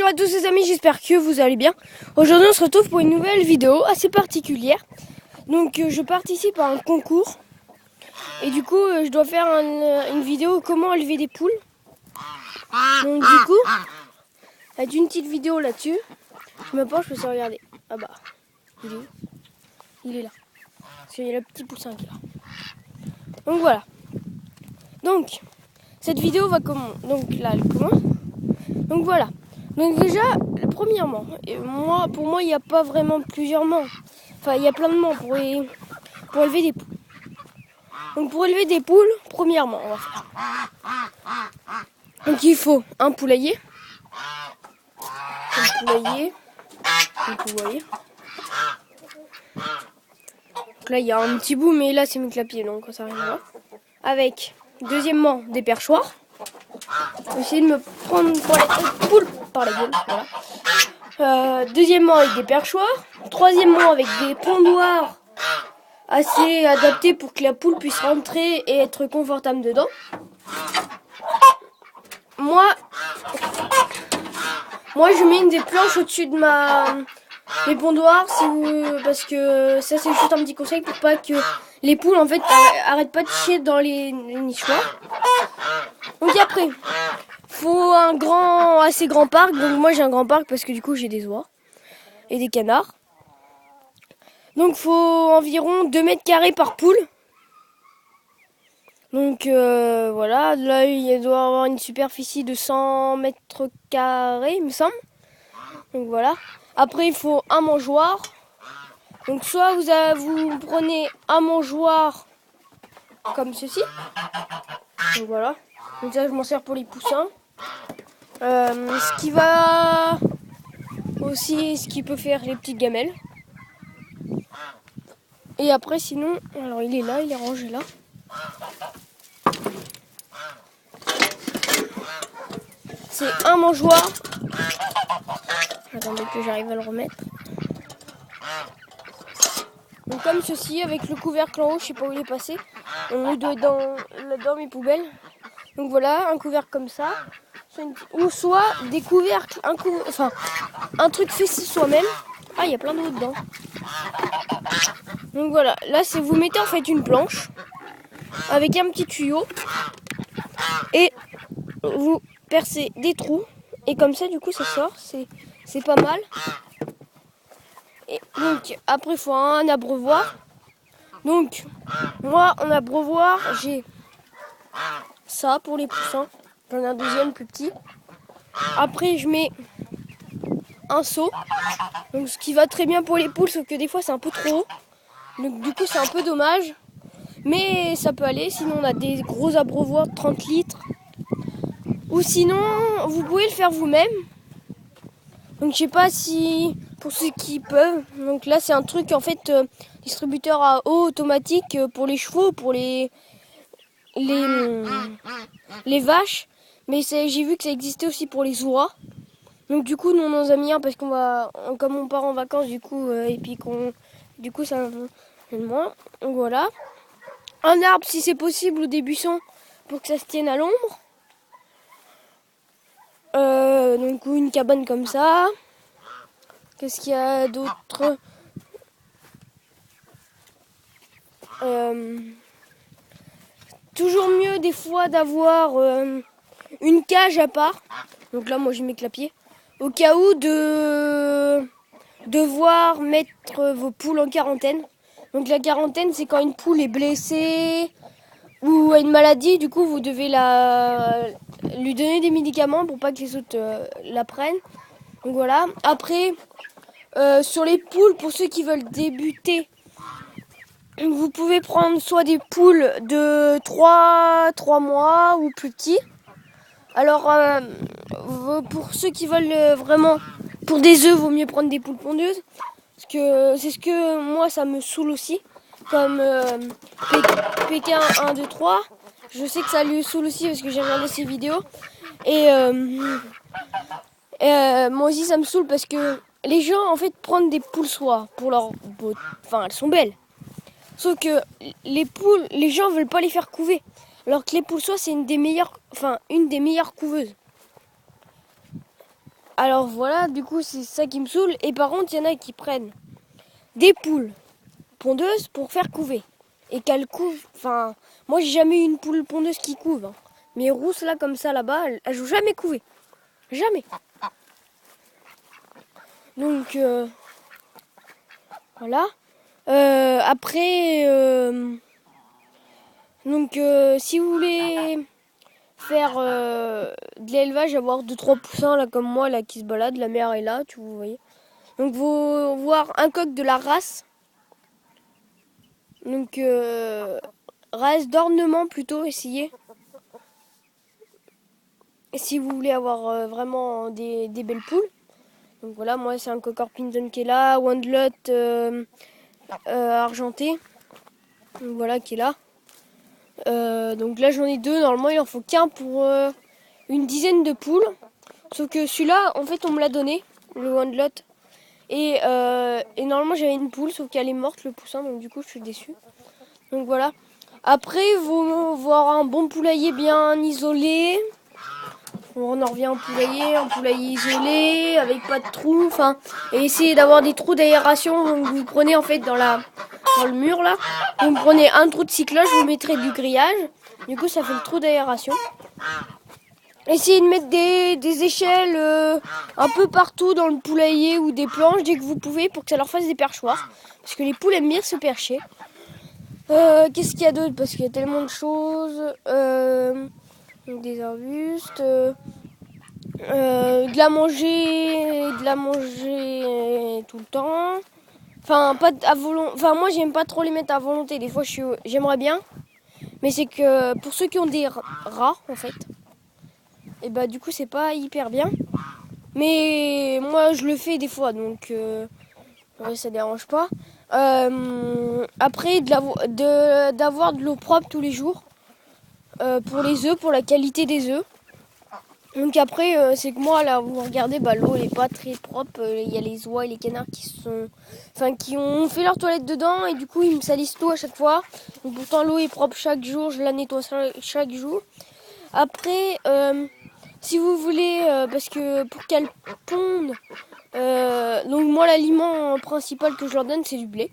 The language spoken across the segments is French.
Bonjour à tous les amis, j'espère que vous allez bien. Aujourd'hui on se retrouve pour une nouvelle vidéo assez particulière. Donc je participe à un concours. Et du coup je dois faire une vidéo comment élever des poules. Donc du coup, il y a une petite vidéo là-dessus. Je me penche, je peux se regarder. Ah bah, il est où? Il est là. Parce qu'il y a le petit poussin qui est là. Donc voilà. Donc, cette vidéo va comment? Donc là, elle commence. Donc voilà. Donc déjà, premièrement, pour moi, il n'y a pas vraiment plusieurs mans. Enfin, il y a plein de mans pour élever des poules. Donc pour élever des poules, premièrement, on va faire. Donc il faut un poulailler. Donc vous voyez. Donc là, il y a un petit bout, mais là, c'est mes clapiers, donc ça n'a rien à voir. Avec, deuxièmement, des perchoirs. Essayer de me prendre pour les poules par la gueule. Voilà. Deuxièmement, avec des perchoirs. Troisièmement, avec des pondoirs assez adaptés pour que la poule puisse rentrer et être confortable dedans. Moi, je mets des planches au-dessus de mes pondoirs, parce que ça, c'est juste un petit conseil pour pas que les poules, en fait, arrêtent pas de chier dans les nichoirs. Donc après, faut un assez grand parc. Donc moi j'ai un grand parc parce que du coup j'ai des oies et des canards. Donc faut environ 2 mètres carrés par poule. Donc voilà, là il doit avoir une superficie de 100 mètres carrés, il me semble. Donc voilà. Après il faut un mangeoire. Donc soit vous prenez un mangeoire comme ceci. Donc voilà. Donc ça je m'en sers pour les poussins. Ce qui peut faire les petites gamelles. Et après sinon, alors il est là, il est rangé là. C'est un mangeoire. Attendez que j'arrive à le remettre. Donc comme ceci, avec le couvercle en haut, je sais pas où il est passé. On est dans mes poubelles. Donc voilà, un couvercle comme ça. Ou soit des couvercles, un truc fait soi-même. Ah, il y a plein d'eau dedans. Donc voilà, là c'est vous mettez en fait une planche avec un petit tuyau et vous percez des trous et comme ça du coup ça sort, c'est pas mal. Et donc après il faut un abreuvoir. Donc moi en abreuvoir j'ai ça pour les poussins, j'en ai un deuxième plus petit. Après je mets un seau, donc ce qui va très bien pour les poules, sauf que des fois c'est un peu trop haut. Donc du coup c'est un peu dommage. Mais ça peut aller, sinon on a des gros abreuvoirs de 30 litres. Ou sinon, vous pouvez le faire vous-même. Donc je sais pas si, pour ceux qui peuvent. Donc là c'est un truc en fait, distributeur à eau automatique pour les chevaux, pour les vaches. Mais j'ai vu que ça existait aussi pour les oies. Donc du coup nous on en a mis un parce comme on part en vacances du coup, et puis du coup ça fait moins. Donc voilà. Un arbre si c'est possible ou des buissons pour que ça se tienne à l'ombre. Donc une cabane comme ça. Qu'est-ce qu'il y a d'autre? Toujours mieux des fois d'avoir une cage à part. Donc là moi j'ai mes clapiers. Au cas où de devoir mettre vos poules en quarantaine. Donc la quarantaine c'est quand une poule est blessée ou a une maladie, du coup vous devez lui donner des médicaments pour pas que les autres la prennent. Donc voilà. Après, sur les poules, pour ceux qui veulent débuter, vous pouvez prendre soit des poules de 3 mois ou plus petits. Alors pour ceux qui veulent vraiment pour des œufs, vaut mieux prendre des poules pondeuses. Parce que c'est ce que moi ça me saoule aussi. Comme Pékin 1, 2, 3. Je sais que ça lui saoule aussi parce que j'ai regardé ses vidéos. Et moi aussi ça me saoule parce que les gens en fait prennent des poules soies pour leur beauté. Enfin elles sont belles. Sauf que les poules, les gens veulent pas les faire couver. Alors que les poules soies c'est une des meilleures couveuses. Alors voilà, du coup c'est ça qui me saoule. Et par contre, il y en a qui prennent des poules pondeuses pour faire couver. Et qu'elles couvent. Enfin, moi j'ai jamais eu une poule pondeuse qui couve. Hein. Mais rousses là comme ça là-bas, elles n'ont jamais couvé. Jamais. Donc voilà. Après, si vous voulez faire de l'élevage, avoir 2-3 poussins là comme moi là qui se baladent, la mère est là, tu vous voyez. Donc vous voir un coq de la race. Donc race d'ornement plutôt, essayez. Si vous voulez avoir vraiment des belles poules. Donc voilà, moi c'est un cocker Pinson qui est là, Wandlot argenté. Donc voilà qui est là. Donc là j'en ai 2, normalement il en faut qu'un pour une dizaine de poules. Sauf que celui-là, en fait on me l'a donné, le Wandlot. Et normalement j'avais une poule, sauf qu'elle est morte le poussin, donc du coup je suis déçue. Donc voilà. Après, il faut avoir un bon poulailler bien isolé. On en revient en poulailler isolé, avec pas de trous. Enfin, et essayer d'avoir des trous d'aération. Donc vous prenez en fait dans le mur là. Vous prenez un trou de cycloche, vous mettrez du grillage. Du coup, ça fait le trou d'aération. Essayez de mettre des échelles un peu partout dans le poulailler ou des planches dès que vous pouvez pour que ça leur fasse des perchoirs. Parce que les poules aiment bien se percher. Qu'est-ce qu'il y a d'autre? Parce qu'il y a tellement de choses. Donc des arbustes. De la manger tout le temps. Enfin, pas à volonté. Enfin, moi, j'aime pas trop les mettre à volonté. Des fois, j'aimerais bien. Mais c'est que pour ceux qui ont des rats, en fait, et bah, du coup, c'est pas hyper bien. Mais moi, je le fais des fois, donc ouais, ça dérange pas. Après, d'avoir de l'eau propre tous les jours pour les œufs, pour la qualité des œufs. Donc après, c'est que moi, là, vous regardez, bah, l'eau n'est pas très propre. Il y a les oies et les canards qui ont fait leur toilette dedans et du coup, ils me salissent tout à chaque fois. Donc pourtant, l'eau est propre chaque jour, je la nettoie chaque jour. Après, si vous voulez, parce que pour qu'elles pondent, donc moi, l'aliment principal que je leur donne, c'est du blé.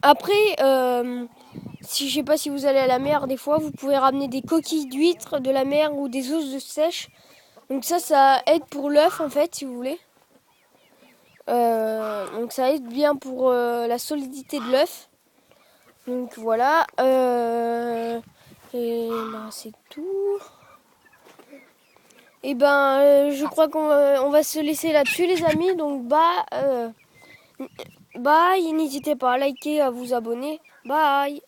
Après, je sais pas si vous allez à la mer, des fois, vous pouvez ramener des coquilles d'huîtres de la mer ou des oses de sèche. Donc ça aide pour l'œuf, en fait, si vous voulez. Donc ça aide bien pour la solidité de l'œuf. Donc voilà. Et ben c'est tout. Et ben je crois qu'on va se laisser là-dessus, les amis. Donc bye, n'hésitez pas à liker, à vous abonner. Bye.